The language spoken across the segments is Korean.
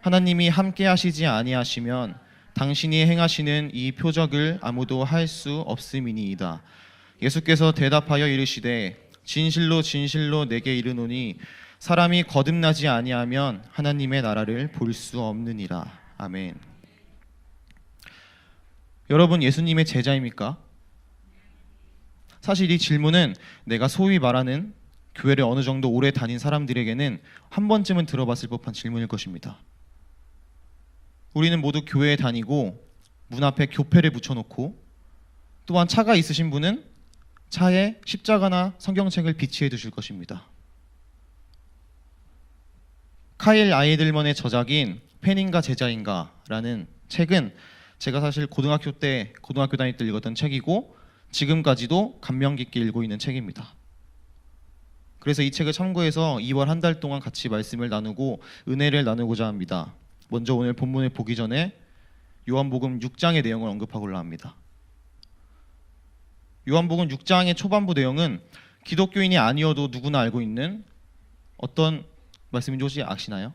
하나님이 함께 하시지 아니하시면 당신이 행하시는 이 표적을 아무도 할 수 없음이니이다. 예수께서 대답하여 이르시되 진실로 진실로 내게 이르노니 사람이 거듭나지 아니하면 하나님의 나라를 볼 수 없느니라. 아멘. 여러분, 예수님의 제자입니까? 사실 이 질문은 내가 소위 말하는 교회를 어느 정도 오래 다닌 사람들에게는 한 번쯤은 들어봤을 법한 질문일 것입니다. 우리는 모두 교회에 다니고 문 앞에 교패를 붙여놓고, 또한 차가 있으신 분은 차에 십자가나 성경책을 비치해 두실 것입니다. 카일 아이들먼의 저작인 팬인가 제자인가 라는 책은 제가 사실 고등학교 다닐 때 읽었던 책이고 지금까지도 감명 깊게 읽고 있는 책입니다. 그래서 이 책을 참고해서 2월 한 달 동안 같이 말씀을 나누고 은혜를 나누고자 합니다. 먼저 오늘 본문을 보기 전에 요한복음 6장의 내용을 언급하고자 합니다. 요한복음 6장의 초반부 내용은 기독교인이 아니어도 누구나 알고 있는 어떤 말씀인지 혹시 아시나요?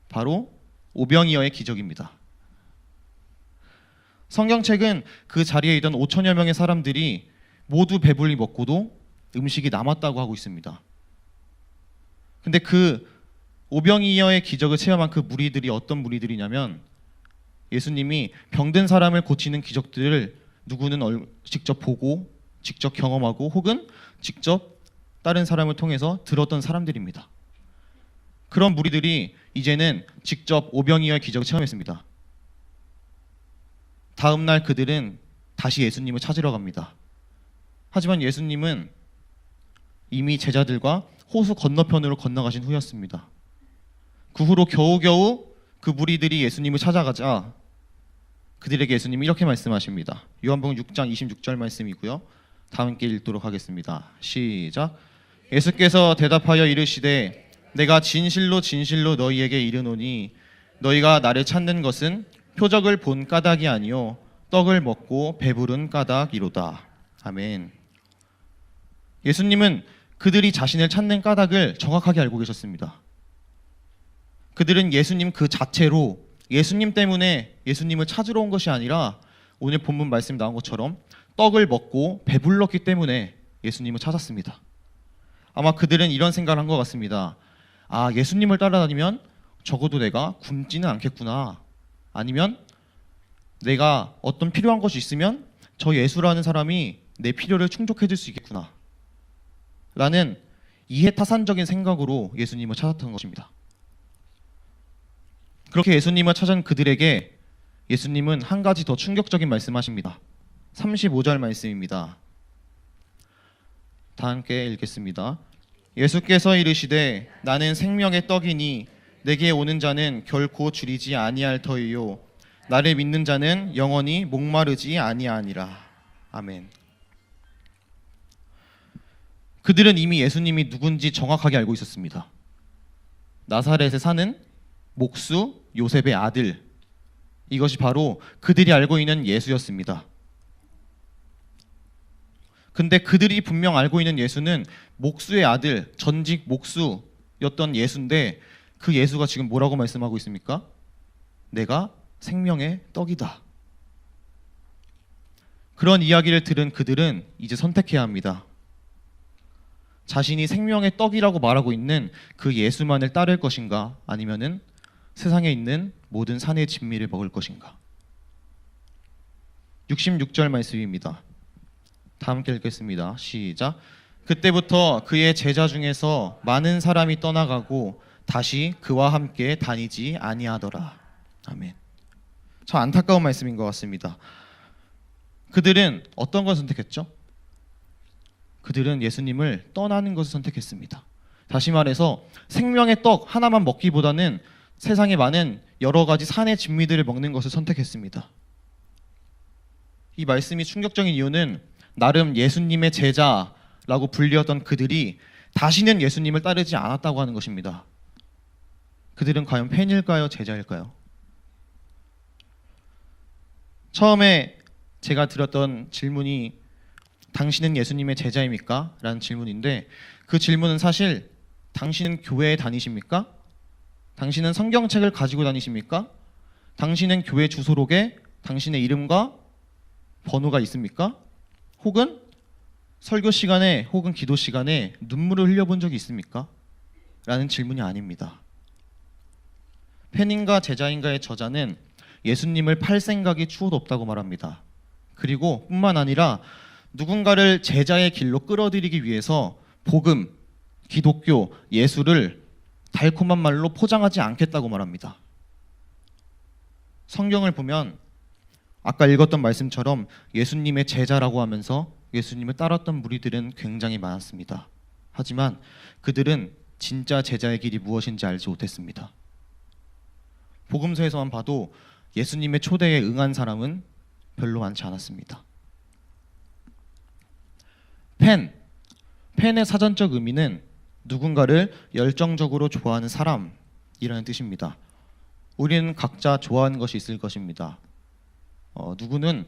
바로 오병이어의 기적입니다. 성경책은 그 자리에 있던 5천여 명의 사람들이 모두 배불리 먹고도 음식이 남았다고 하고 있습니다. 근데 그 오병이어의 기적을 체험한 그 무리들이 어떤 무리들이냐면, 예수님이 병든 사람을 고치는 기적들을 누구는 직접 보고 직접 경험하고 혹은 직접 다른 사람을 통해서 들었던 사람들입니다. 그런 무리들이 이제는 직접 오병이어의 기적을 체험했습니다. 다음 날 그들은 다시 예수님을 찾으러 갑니다. 하지만 예수님은 이미 제자들과 호수 건너편으로 건너가신 후였습니다. 그 후로 겨우겨우 그 무리들이 예수님을 찾아가자 그들에게 예수님이 이렇게 말씀하십니다. 요한복음 6장 26절 말씀이고요. 다 함께 읽도록 하겠습니다. 시작. 예수께서 대답하여 이르시되 내가 진실로 진실로 너희에게 이르노니 너희가 나를 찾는 것은 표적을 본 까닭이 아니요 떡을 먹고 배부른 까닭이로다. 아멘. 예수님은 그들이 자신을 찾는 까닭을 정확하게 알고 계셨습니다. 그들은 예수님 그 자체로, 예수님 때문에 예수님을 찾으러 온 것이 아니라 오늘 본문 말씀 나온 것처럼 떡을 먹고 배불렀기 때문에 예수님을 찾았습니다. 아마 그들은 이런 생각을 한 것 같습니다. 아, 예수님을 따라다니면 적어도 내가 굶지는 않겠구나. 아니면 내가 어떤 필요한 것이 있으면 저 예수라는 사람이 내 필요를 충족해 줄 수 있겠구나 라는 이해타산적인 생각으로 예수님을 찾았던 것입니다. 그렇게 예수님을 찾은 그들에게 예수님은 한 가지 더 충격적인 말씀하십니다. 35절 말씀입니다. 다 함께 읽겠습니다. 예수께서 이르시되 나는 생명의 떡이니 내게 오는 자는 결코 줄이지 아니할 터이요 나를 믿는 자는 영원히 목마르지 아니하니라. 아멘. 그들은 이미 예수님이 누군지 정확하게 알고 있었습니다. 나사렛에 사는 목수 요셉의 아들, 이것이 바로 그들이 알고 있는 예수였습니다. 근데 그들이 분명 알고 있는 예수는 목수의 아들, 전직 목수였던 예수인데 그 예수가 지금 뭐라고 말씀하고 있습니까? 내가 생명의 떡이다. 그런 이야기를 들은 그들은 이제 선택해야 합니다. 자신이 생명의 떡이라고 말하고 있는 그 예수만을 따를 것인가, 아니면은 세상에 있는 모든 산의 진미를 먹을 것인가. 66절 말씀입니다. 다 함께 읽겠습니다. 시작. 그때부터 그의 제자 중에서 많은 사람이 떠나가고 다시 그와 함께 다니지 아니하더라. 아멘. 참 안타까운 말씀인 것 같습니다. 그들은 어떤 걸 선택했죠? 그들은 예수님을 떠나는 것을 선택했습니다. 다시 말해서 생명의 떡 하나만 먹기보다는 세상에 많은 여러 가지 산의 진미들을 먹는 것을 선택했습니다. 이 말씀이 충격적인 이유는 나름 예수님의 제자라고 불리었던 그들이 다시는 예수님을 따르지 않았다고 하는 것입니다. 그들은 과연 팬일까요? 제자일까요? 처음에 제가 들었던 질문이 당신은 예수님의 제자입니까? 라는 질문인데 그 질문은 사실 당신은 교회에 다니십니까? 당신은 성경책을 가지고 다니십니까? 당신은 교회 주소록에 당신의 이름과 번호가 있습니까? 혹은 설교 시간에 혹은 기도 시간에 눈물을 흘려본 적이 있습니까? 라는 질문이 아닙니다. 팬인가 제자인가의 저자는 예수님을 팔 생각이 추호도 없다고 말합니다. 그리고 뿐만 아니라 누군가를 제자의 길로 끌어들이기 위해서 복음, 기독교, 예수를 달콤한 말로 포장하지 않겠다고 말합니다. 성경을 보면 아까 읽었던 말씀처럼 예수님의 제자라고 하면서 예수님을 따랐던 무리들은 굉장히 많았습니다. 하지만 그들은 진짜 제자의 길이 무엇인지 알지 못했습니다. 복음서에서만 봐도 예수님의 초대에 응한 사람은 별로 많지 않았습니다. 팬의 사전적 의미는 누군가를 열정적으로 좋아하는 사람이라는 뜻입니다. 우리는 각자 좋아하는 것이 있을 것입니다. 누구는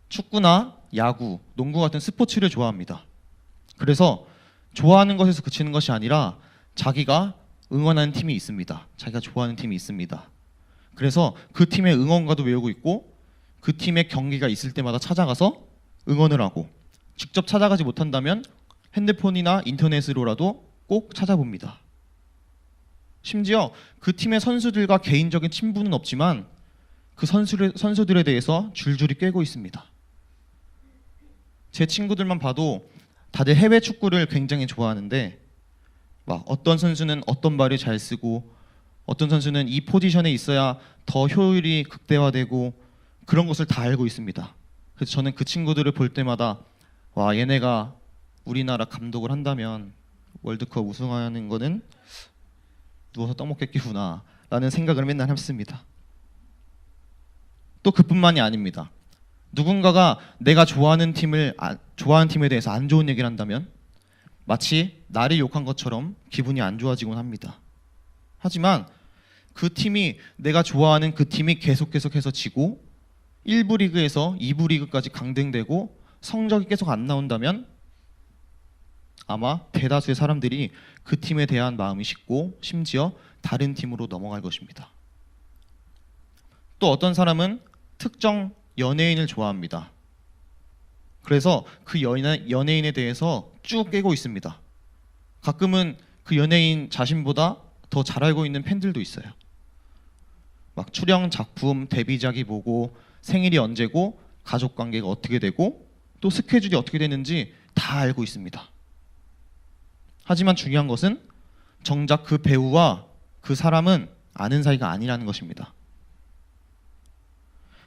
축구나 야구, 농구 같은 스포츠를 좋아합니다. 그래서 좋아하는 것에서 그치는 것이 아니라 자기가 응원하는 팀이 있습니다. 자기가 좋아하는 팀이 있습니다. 그래서 그 팀의 응원가도 외우고 있고 그 팀의 경기가 있을 때마다 찾아가서 응원을 하고, 직접 찾아가지 못한다면 핸드폰이나 인터넷으로라도 꼭 찾아봅니다. 심지어 그 팀의 선수들과 개인적인 친분은 없지만 그 선수들에 대해서 줄줄이 꿰고 있습니다. 제 친구들만 봐도 다들 해외 축구를 굉장히 좋아하는데, 막 어떤 선수는 어떤 발을 잘 쓰고 어떤 선수는 이 포지션에 있어야 더 효율이 극대화되고 그런 것을 다 알고 있습니다. 그래서 저는 그 친구들을 볼 때마다 와, 얘네가 우리나라 감독을 한다면 월드컵 우승하는 거는 누워서 떡 먹겠구나 라는 생각을 맨날 했습니다. 또 그뿐만이 아닙니다. 누군가가 내가 좋아하는 팀에 대해서 안 좋은 얘기를 한다면 마치 나를 욕한 것처럼 기분이 안 좋아지곤 합니다. 하지만 그 팀이, 내가 좋아하는 그 팀이 계속해서 지고 1부 리그에서 2부 리그까지 강등되고 성적이 계속 안 나온다면 아마 대다수의 사람들이 그 팀에 대한 마음이 식고 심지어 다른 팀으로 넘어갈 것입니다. 또 어떤 사람은 특정 연예인을 좋아합니다. 그래서 그 연예인에 대해서 쭉 깨고 있습니다. 가끔은 그 연예인 자신보다 더 잘 알고 있는 팬들도 있어요. 막 출연 작품, 데뷔작이 뭐고, 생일이 언제고, 가족관계가 어떻게 되고, 또 스케줄이 어떻게 되는지 다 알고 있습니다. 하지만 중요한 것은 정작 그 배우와 그 사람은 아는 사이가 아니라는 것입니다.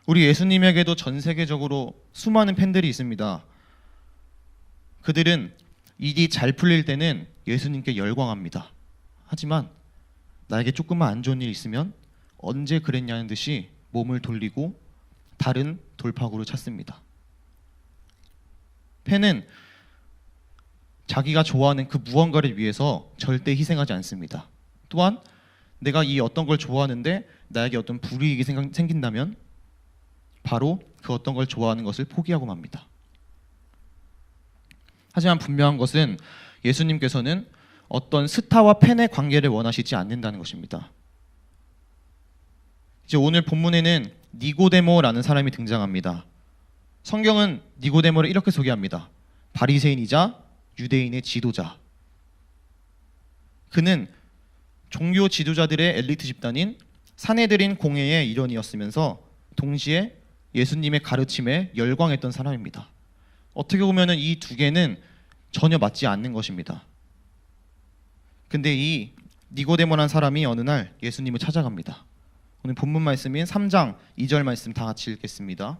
우리 예수님에게도 전 세계적으로 수많은 팬들이 있습니다. 그들은 일이 잘 풀릴 때는 예수님께 열광합니다. 하지만 나에게 조금만 안 좋은 일이 있으면 언제 그랬냐는 듯이 몸을 돌리고 다른 돌파구를 찾습니다. 팬은 자기가 좋아하는 그 무언가를 위해서 절대 희생하지 않습니다. 또한 내가 이 어떤 걸 좋아하는데 나에게 어떤 불이익이 생긴다면 바로 그 어떤 걸 좋아하는 것을 포기하고 맙니다. 하지만 분명한 것은 예수님께서는 어떤 스타와 팬의 관계를 원하시지 않는다는 것입니다. 이제 오늘 본문에는 니고데모라는 사람이 등장합니다. 성경은 니고데모를 이렇게 소개합니다. 바리새인이자 유대인의 지도자. 그는 종교 지도자들의 엘리트 집단인 사내들인 공회의 일원이었으면서 동시에 예수님의 가르침에 열광했던 사람입니다. 어떻게 보면 이 두 개는 전혀 맞지 않는 것입니다. 근데 이 니고데모라는 사람이 어느 날 예수님을 찾아갑니다. 오늘 본문 말씀인 3장 2절 말씀 다 같이 읽겠습니다.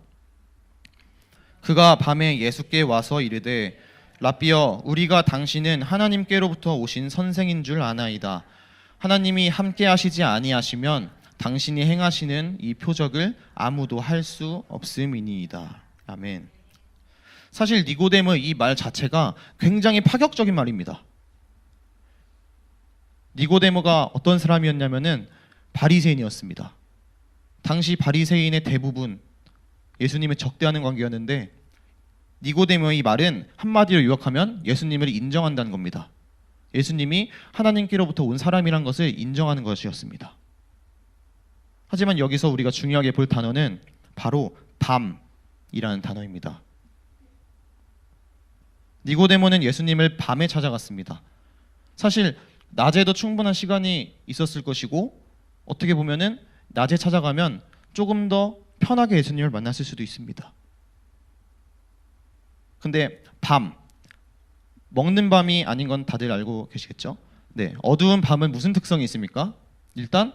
그가 밤에 예수께 와서 이르되 라삐여, 우리가 당신은 하나님께로부터 오신 선생인 줄 아나이다. 하나님이 함께 하시지 아니하시면 당신이 행하시는 이 표적을 아무도 할 수 없음이니이다. 아멘. 사실 니고데모의 이 말 자체가 굉장히 파격적인 말입니다. 니고데모가 어떤 사람이었냐면은 바리새인이었습니다. 당시 바리새인의 대부분 예수님을 적대하는 관계였는데, 니고데모의 이 말은 한마디로 요약하면 예수님을 인정한다는 겁니다. 예수님이 하나님께로부터 온 사람이란 것을 인정하는 것이었습니다. 하지만 여기서 우리가 중요하게 볼 단어는 바로 밤이라는 단어입니다. 니고데모는 예수님을 밤에 찾아갔습니다. 사실 낮에도 충분한 시간이 있었을 것이고 어떻게 보면은 낮에 찾아가면 조금 더 편하게 예수님을 만났을 수도 있습니다. 근데 밤, 먹는 밤이 아닌 건 다들 알고 계시겠죠? 네, 어두운 밤은 무슨 특성이 있습니까? 일단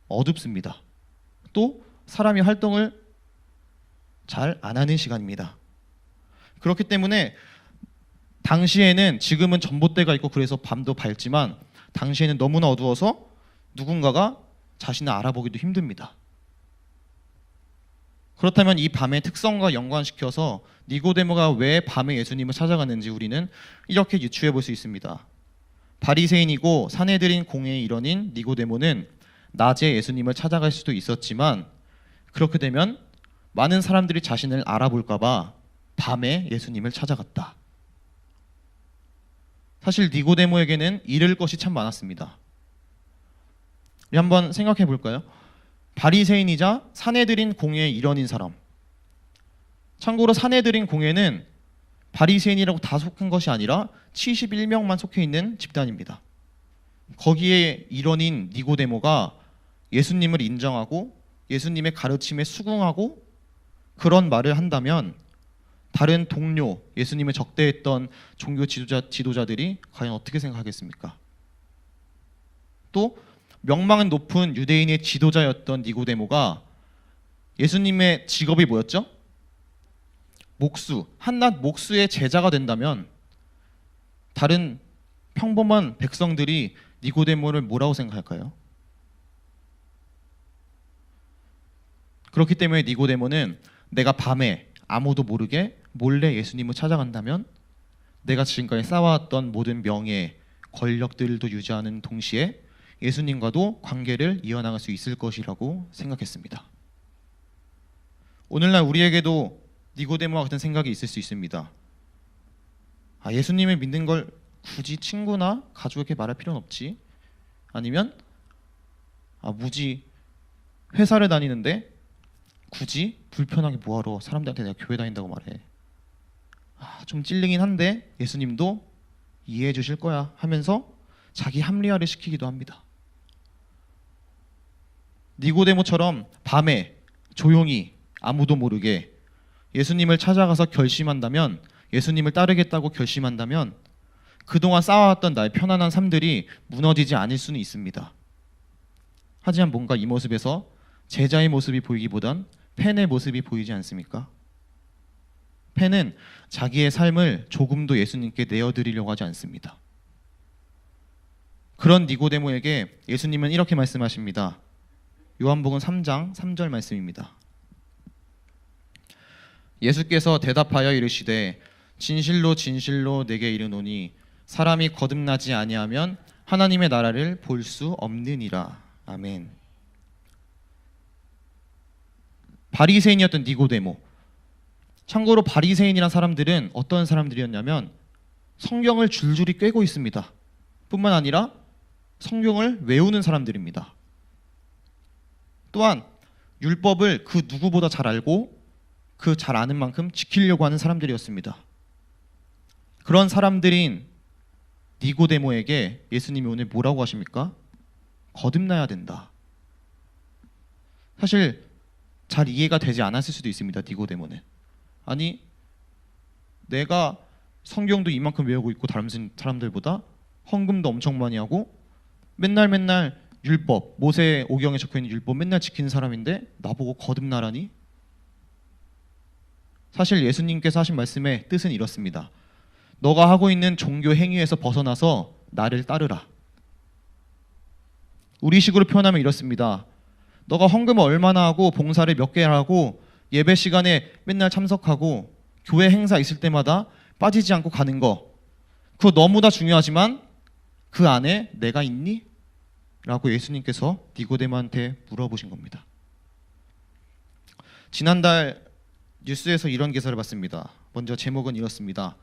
어둡습니다. 또 사람이 활동을 잘 안 하는 시간입니다. 그렇기 때문에 당시에는, 지금은 전봇대가 있고 그래서 밤도 밝지만 당시에는 너무나 어두워서 누군가가 자신을 알아보기도 힘듭니다. 그렇다면 이 밤의 특성과 연관시켜서 니고데모가 왜 밤에 예수님을 찾아갔는지 우리는 이렇게 유추해 볼 수 있습니다. 바리새인이고 사내들인 공회의 일원인 니고데모는 낮에 예수님을 찾아갈 수도 있었지만 그렇게 되면 많은 사람들이 자신을 알아볼까 봐 밤에 예수님을 찾아갔다. 사실 니고데모에게는 잃을 것이 참 많았습니다. 우리 한번 생각해 볼까요? 바리새인이자 사내들인 공회의 일원인 사람. 참고로 사내들인 공회는 바리새인이라고 다 속한 것이 아니라 71명만 속해 있는 집단입니다. 거기에 일원인 니고데모가 예수님을 인정하고 예수님의 가르침에 수긍하고 그런 말을 한다면 다른 동료, 예수님을 적대했던 종교 지도자들이 과연 어떻게 생각하겠습니까? 또 명망은 높은 유대인의 지도자였던 니고데모가 예수님의 직업이 뭐였죠? 목수, 한낱 목수의 제자가 된다면 다른 평범한 백성들이 니고데모를 뭐라고 생각할까요? 그렇기 때문에 니고데모는 내가 밤에 아무도 모르게 몰래 예수님을 찾아간다면 내가 지금까지 쌓아왔던 모든 명예, 권력들도 유지하는 동시에 예수님과도 관계를 이어나갈 수 있을 것이라고 생각했습니다. 오늘날 우리에게도 니고데모와 같은 생각이 있을 수 있습니다. 예수님을 믿는 걸 굳이 친구나 가족에게 말할 필요는 없지. 아니면 무지 회사를 다니는데 굳이 불편하게 뭐하러 사람들한테 내가 교회 다닌다고 말해. 좀 찔리긴 한데 예수님도 이해해 주실 거야 하면서 자기 합리화를 시키기도 합니다. 니고데모처럼 밤에 조용히 아무도 모르게 예수님을 찾아가서 결심한다면, 예수님을 따르겠다고 결심한다면 그동안 쌓아왔던 나의 편안한 삶들이 무너지지 않을 수는 있습니다. 하지만 뭔가 이 모습에서 제자의 모습이 보이기보단 펜의 모습이 보이지 않습니까? 펜은 자기의 삶을 조금도 예수님께 내어드리려고 하지 않습니다. 그런 니고데모에게 예수님은 이렇게 말씀하십니다. 요한복음 3장 3절 말씀입니다. 예수께서 대답하여 이르시되 진실로 진실로 내게 이르노니 사람이 거듭나지 아니하면 하나님의 나라를 볼 수 없느니라. 아멘. 바리새인이었던 니고데모. 참고로 바리새인이란 사람들은 어떤 사람들이었냐면 성경을 줄줄이 꿰고 있습니다. 뿐만 아니라 성경을 외우는 사람들입니다. 또한 율법을 그 누구보다 잘 알고 그 잘 아는 만큼 지키려고 하는 사람들이었습니다. 그런 사람들인 니고데모에게 예수님이 오늘 뭐라고 하십니까? 거듭나야 된다. 사실 잘 이해가 되지 않았을 수도 있습니다. 니고데모는. 아니, 내가 성경도 이만큼 외우고 있고 다른 사람들보다 헌금도 엄청 많이 하고 맨날 율법, 모세 오경에 적혀있는 율법 맨날 지키는 사람인데 나보고 거듭나라니? 사실 예수님께서 하신 말씀의 뜻은 이렇습니다. 너가 하고 있는 종교 행위에서 벗어나서 나를 따르라. 우리식으로 표현하면 이렇습니다. 너가 헌금을 얼마나 하고 봉사를 몇 개 하고 예배 시간에 맨날 참석하고 교회 행사 있을 때마다 빠지지 않고 가는 거, 그거 너무나 중요하지만 그 안에 내가 있니? 라고 예수님께서 니고데모한테 물어보신 겁니다. 지난달 뉴스에서 이런 기사를 봤습니다. 먼저 제목은 이렇습니다.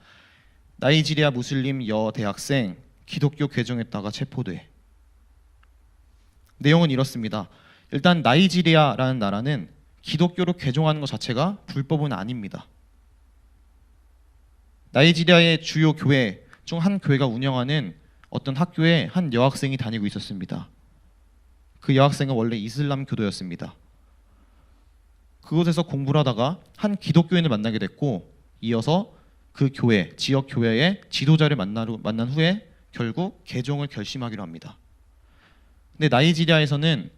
나이지리아 무슬림 여대학생 기독교 개종했다가 체포돼. 내용은 이렇습니다. 일단 나이지리아라는 나라는 기독교로 개종하는 것 자체가 불법은 아닙니다. 나이지리아의 주요 교회 중 한 교회가 운영하는 어떤 학교에 한 여학생이 다니고 있었습니다. 그 여학생은 원래 이슬람 교도였습니다. 그곳에서 공부를 하다가 한 기독교인을 만나게 됐고, 이어서 그 교회, 지역 교회의 지도자를 만난 후에 결국 개종을 결심하기로 합니다. 근데 나이지리아에서는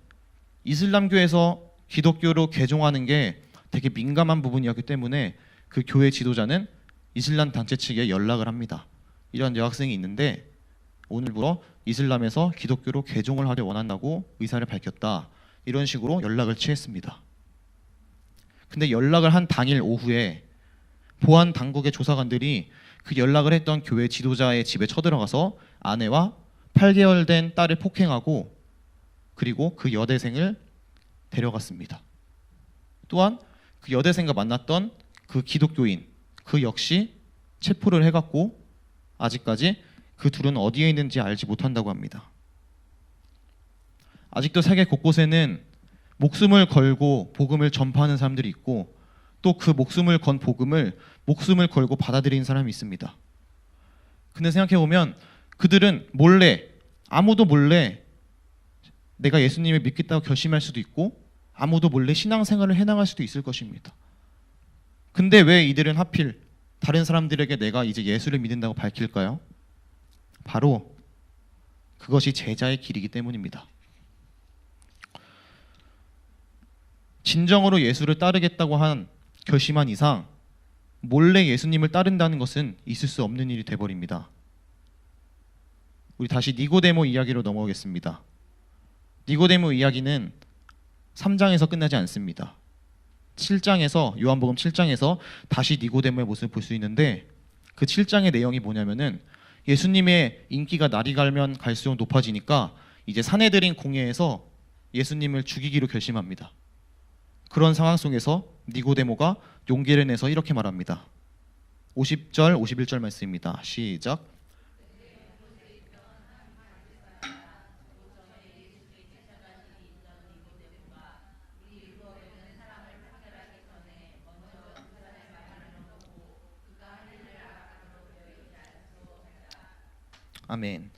이슬람교에서 기독교로 개종하는 게 되게 민감한 부분이었기 때문에 그 교회 지도자는 이슬람 단체 측에 연락을 합니다. 이런 여학생이 있는데 오늘부터 이슬람에서 기독교로 개종을 하려 원한다고 의사를 밝혔다. 이런 식으로 연락을 취했습니다. 근데 연락을 한 당일 오후에 보안 당국의 조사관들이 그 연락을 했던 교회 지도자의 집에 쳐들어가서 아내와 8개월 된 딸을 폭행하고 그리고 그 여대생을 데려갔습니다. 또한 그 여대생과 만났던 그 기독교인 그 역시 체포를 해갔고 아직까지 그 둘은 어디에 있는지 알지 못한다고 합니다. 아직도 세계 곳곳에는 목숨을 걸고 복음을 전파하는 사람들이 있고 또 그 목숨을 건 복음을 목숨을 걸고 받아들이는 사람이 있습니다. 근데 생각해보면 그들은 몰래, 아무도 몰래 내가 예수님을 믿겠다고 결심할 수도 있고 아무도 몰래 신앙생활을 해나갈 수도 있을 것입니다. 근데 왜 이들은 하필 다른 사람들에게 내가 이제 예수를 믿는다고 밝힐까요? 바로 그것이 제자의 길이기 때문입니다. 진정으로 예수를 따르겠다고 결심한 이상 몰래 예수님을 따른다는 것은 있을 수 없는 일이 돼버립니다. 우리 다시 니고데모 이야기로 넘어가겠습니다. 니고데모 이야기는 3장에서 끝나지 않습니다. 7장에서 요한복음 7장에서 다시 니고데모의 모습을 볼 수 있는데 그 7장의 내용이 뭐냐면은 예수님의 인기가 날이 갈면 갈수록 높아지니까 이제 사내들인 공회에서 예수님을 죽이기로 결심합니다. 그런 상황 속에서 니고데모가 용기를 내서 이렇게 말합니다. 50절, 51절 말씀입니다. 시작. 아멘.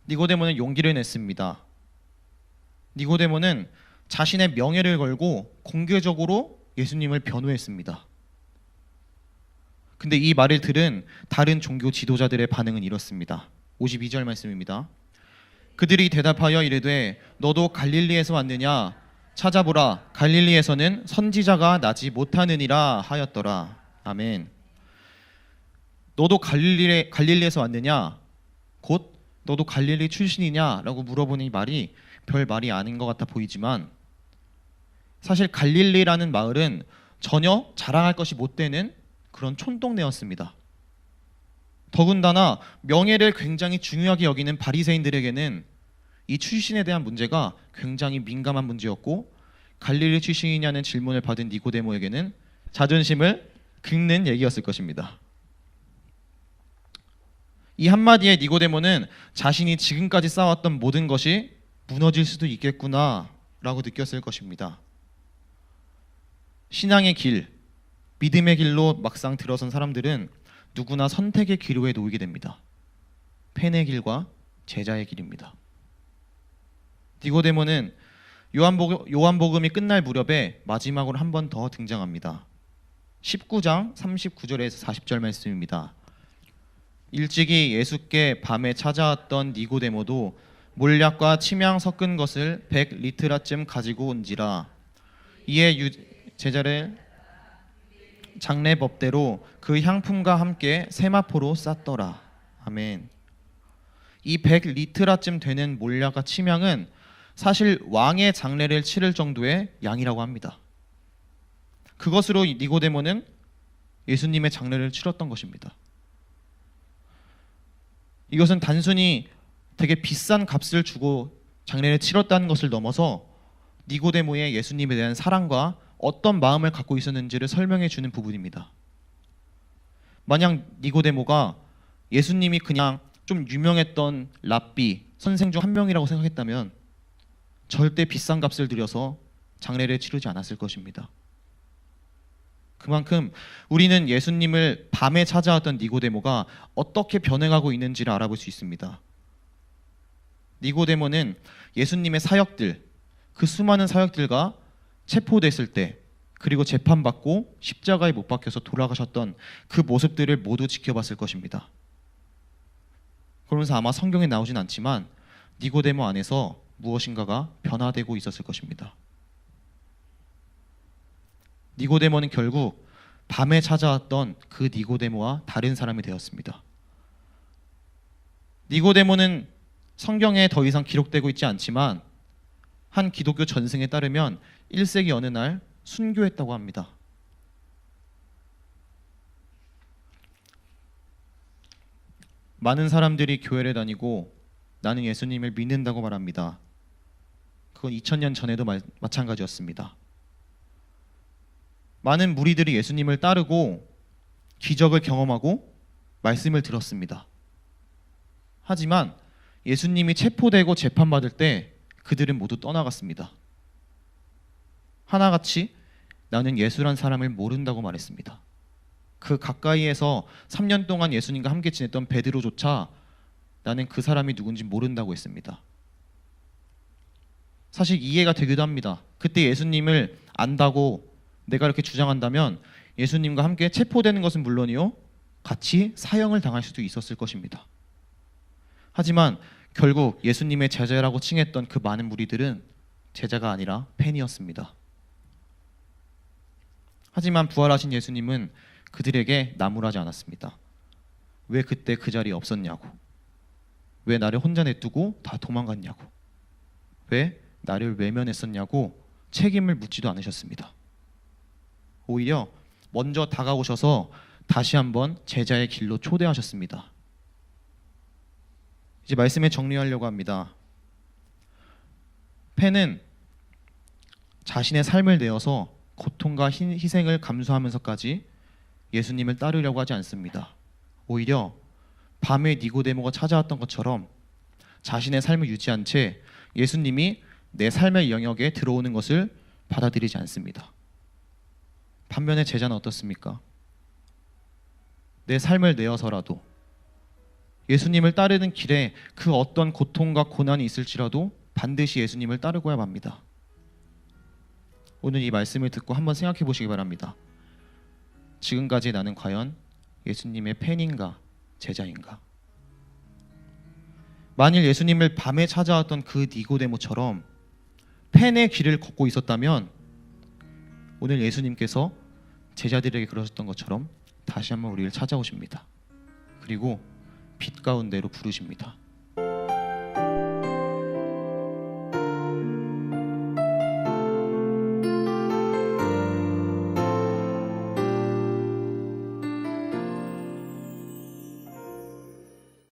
니고데모는 용기를 냈습니다. 니고데모는 자신의 명예를 걸고 공개적으로 예수님을 변호했습니다. 근데 이 말을 들은 다른 종교 지도자들의 반응은 이렇습니다. 52절 말씀입니다. 그들이 대답하여 이르되 너도 갈릴리에서 왔느냐? 찾아보라. 갈릴리에서는 선지자가 나지 못하느니라 하였더라. 아멘. 너도 갈릴리에서 왔느냐? 곧 너도 갈릴리 출신이냐? 라고 물어보는 이 말이 별 말이 아닌 것 같아 보이지만 사실 갈릴리라는 마을은 전혀 자랑할 것이 못 되는 그런 촌동네였습니다. 더군다나 명예를 굉장히 중요하게 여기는 바리새인들에게는 이 출신에 대한 문제가 굉장히 민감한 문제였고 갈릴리 출신이냐는 질문을 받은 니고데모에게는 자존심을 긁는 얘기였을 것입니다. 이 한마디에 니고데모는 자신이 지금까지 쌓았던 모든 것이 무너질 수도 있겠구나 라고 느꼈을 것입니다. 신앙의 길, 믿음의 길로 막상 들어선 사람들은 누구나 선택의 기로에 놓이게 됩니다. 펜의 길과 제자의 길입니다. 니고데모는 요한복음이 끝날 무렵에 마지막으로 한 번 더 등장합니다. 19장 39절에서 40절 말씀입니다. 일찍이 예수께 밤에 찾아왔던 니고데모도 몰약과 침향 섞은 것을 100리트라쯤 가지고 온지라. 이에 제자를 장례 법대로 그 향품과 함께 세마포로 쌌더라. 아멘. 이 100리트라쯤 되는 몰약과 침향은 사실 왕의 장례를 치를 정도의 양이라고 합니다. 그것으로 니고데모는 예수님의 장례를 치렀던 것입니다. 이것은 단순히 되게 비싼 값을 주고 장례를 치렀다는 것을 넘어서 니고데모의 예수님에 대한 사랑과 어떤 마음을 갖고 있었는지를 설명해 주는 부분입니다. 만약 니고데모가 예수님이 그냥 좀 유명했던 랍비 선생 중 한 명이라고 생각했다면 절대 비싼 값을 들여서 장례를 치르지 않았을 것입니다. 그만큼 우리는 예수님을 밤에 찾아왔던 니고데모가 어떻게 변해가고 있는지를 알아볼 수 있습니다. 니고데모는 예수님의 사역들, 그 수많은 사역들과 체포됐을 때, 그리고 재판받고 십자가에 못 박혀서 돌아가셨던 그 모습들을 모두 지켜봤을 것입니다. 그러면서 아마 성경에 나오진 않지만 니고데모 안에서 무엇인가가 변화되고 있었을 것입니다. 니고데모는 결국 밤에 찾아왔던 그 니고데모와 다른 사람이 되었습니다. 니고데모는 성경에 더 이상 기록되고 있지 않지만 한 기독교 전승에 따르면 1세기 어느 날 순교했다고 합니다. 많은 사람들이 교회를 다니고 나는 예수님을 믿는다고 말합니다. 그건 2000년 전에도 마찬가지였습니다. 많은 무리들이 예수님을 따르고 기적을 경험하고 말씀을 들었습니다. 하지만 예수님이 체포되고 재판받을 때 그들은 모두 떠나갔습니다. 하나같이 나는 예수란 사람을 모른다고 말했습니다. 그 가까이에서 3년 동안 예수님과 함께 지냈던 베드로조차 나는 그 사람이 누군지 모른다고 했습니다. 사실 이해가 되기도 합니다. 그때 예수님을 안다고 내가 이렇게 주장한다면 예수님과 함께 체포되는 것은 물론이요, 같이 사형을 당할 수도 있었을 것입니다. 하지만 결국 예수님의 제자라고 칭했던 그 많은 무리들은 제자가 아니라 팬이었습니다. 하지만 부활하신 예수님은 그들에게 나무라지 않았습니다. 왜 그때 그 자리에 없었냐고, 왜 나를 혼자 내두고 다 도망갔냐고, 왜 나를 외면했었냐고 책임을 묻지도 않으셨습니다. 오히려 먼저 다가오셔서 다시 한번 제자의 길로 초대하셨습니다. 이제 말씀을 정리하려고 합니다. 팬은 자신의 삶을 내어서 고통과 희생을 감수하면서까지 예수님을 따르려고 하지 않습니다. 오히려 밤에 니고데모가 찾아왔던 것처럼 자신의 삶을 유지한 채 예수님이 내 삶의 영역에 들어오는 것을 받아들이지 않습니다. 반면에 제자는 어떻습니까? 내 삶을 내어서라도 예수님을 따르는 길에 그 어떤 고통과 고난이 있을지라도 반드시 예수님을 따르고야 합니다. 오늘 이 말씀을 듣고 한번 생각해 보시기 바랍니다. 지금까지 나는 과연 예수님의 팬인가 제자인가? 만일 예수님을 밤에 찾아왔던 그 니고데모처럼 팬의 길을 걷고 있었다면 오늘 예수님께서 제자들에게 그러셨던 것처럼 다시 한번 우리를 찾아오십니다. 그리고 빛 가운데로 부르십니다.